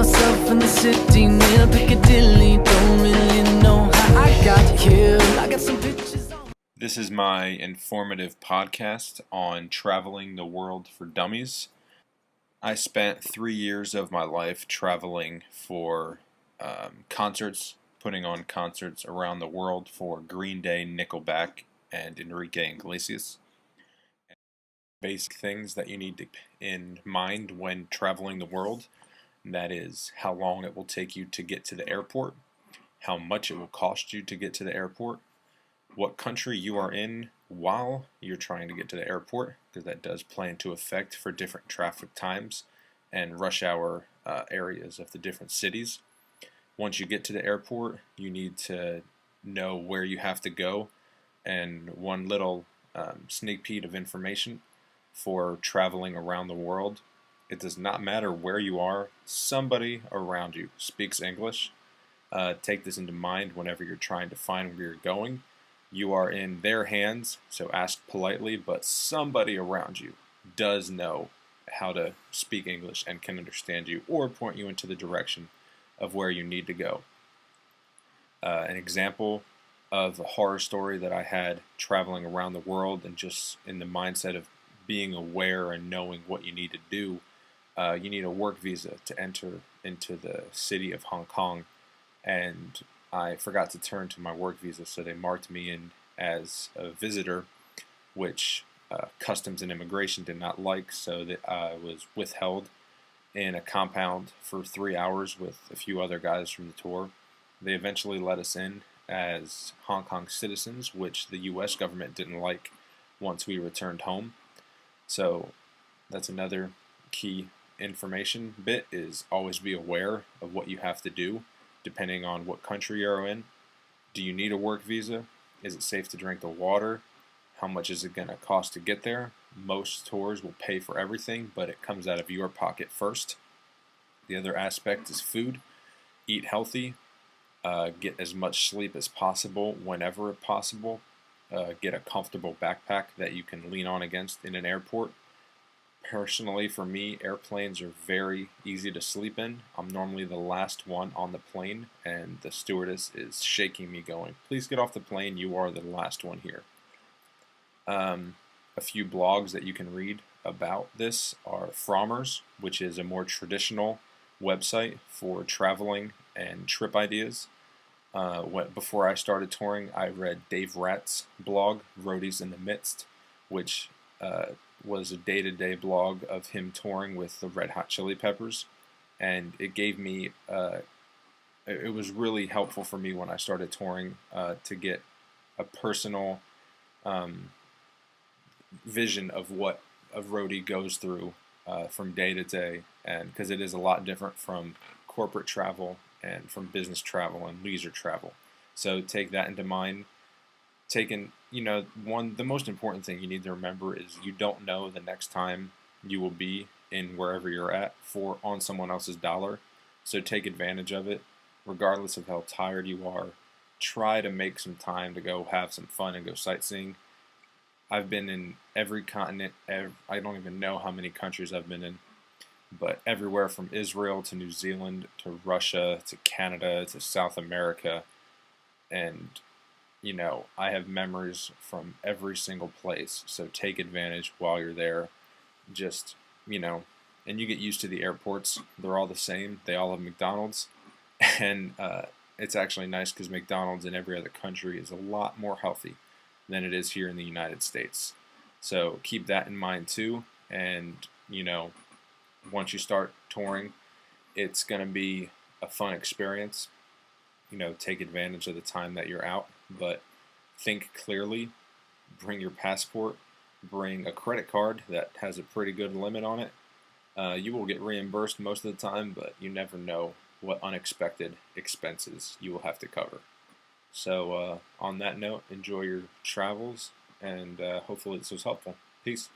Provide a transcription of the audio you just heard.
myself in the city near Piccadilly. Don't really know how I got here. I got some pictures on. This is my informative podcast on traveling the world for dummies. I spent 3 years of my life traveling for concerts, putting on concerts around the world for Green Day, Nickelback, and Enrique Iglesias. Basic things that you need to keep in mind when traveling the world, and that is how long it will take you to get to the airport, how much it will cost you to get to the airport, what country you are in while you're trying to get to the airport, because that does play into effect for different traffic times and rush hour areas of the different cities. Once you get to the airport, you need to know where you have to go, and one little sneak peek of information for traveling around the world. It does not matter where you are, somebody around you speaks English. Take this into mind whenever you're trying to find where you're going. You are in their hands, so ask politely, but somebody around you does know how to speak English and can understand you or point you into the direction of where you need to go. An example of a horror story that I had traveling around the world and just in the mindset of being aware and knowing what you need to do. You need a work visa to enter into the city of Hong Kong, and I forgot to turn to my work visa, so they marked me in as a visitor, which Customs and Immigration did not like, so that I was withheld in a compound for 3 hours with a few other guys from the tour. They eventually let us in as Hong Kong citizens, which the U.S. government didn't like once we returned home. So that's another key information bit, is always be aware of what you have to do depending on what country you're in. Do you need a work visa? Is it safe to drink the water? How much is it going to cost to get there? Most tours will pay for everything, but it comes out of your pocket first. The other aspect is food. Eat healthy. Get as much sleep as possible whenever possible. Get a comfortable backpack that you can lean on against in an airport. Personally, for me, airplanes are very easy to sleep in. I'm normally the last one on the plane, and the stewardess is shaking me going, "Please get off the plane, you are the last one here." A few blogs that you can read about this are Frommers, which is a more traditional website for traveling and trip ideas. Before I started touring, I read Dave Ratt's blog, Roadies in the Midst, which was a day-to-day blog of him touring with the Red Hot Chili Peppers, and it gave me, it was really helpful for me when I started touring to get a personal vision of what a roadie goes through from day to day, and because it is a lot different from corporate travel and from business travel and leisure travel. So take that into mind. The most important thing you need to remember is you don't know the next time you will be in wherever you're at on someone else's dollar. So take advantage of it, regardless of how tired you are. Try to make some time to go have some fun and go sightseeing. I've been in every continent. I don't even know how many countries I've been in, but everywhere from Israel to New Zealand to Russia to Canada to South America. And, I have memories from every single place. So take advantage while you're there. Just, and you get used to the airports. They're all the same. They all have McDonald's. And it's actually nice because McDonald's in every other country is a lot more healthy than it is here in the United States. So keep that in mind too. And, once you start touring, it's going to be a fun experience. Take advantage of the time that you're out, but think clearly. Bring your passport, bring a credit card that has a pretty good limit on it. You will get reimbursed most of the time, but you never know what unexpected expenses you will have to cover. So on that note, enjoy your travels, and hopefully this was helpful. Peace.